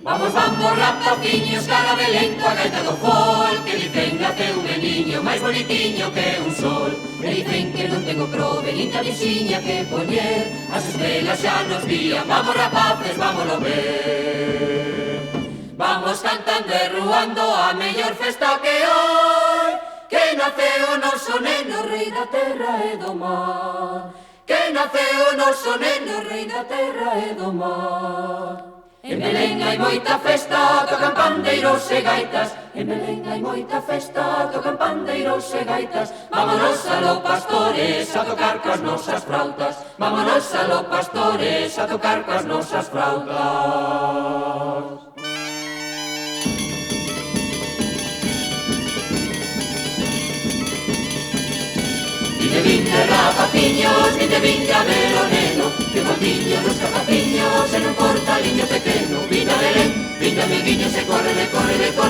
Vamos, vamos, rapaciños, cara Belén coa gaita do fol, que dicen nace un meniño máis bonitiño que un sol. Me dicen que non tengo prove, nin camixiña que poñer, as estrelas xa nos vían, vamos rapaces, vámolo ver. Vamos cantando e ruando a mellor festa que hai, que naceu o noso neno, rei da terra e do mar. Que naceu o noso neno, rei da terra e do mar. En Belén hai moita festa, tocan pandeiros e gaitas. En Belén hai moita festa, tocan pandeiros e gaitas. Vámonos aló pastores a tocar coas nosas flautas. Vámonos aló pastores a tocar coas nosas flautas. Vinde rapaciños, vinde a ver o neno, que montiño nos capaciños en un portaliño pequeno. Vinde a Belén, vinde amiguiños e corre, corre, corre.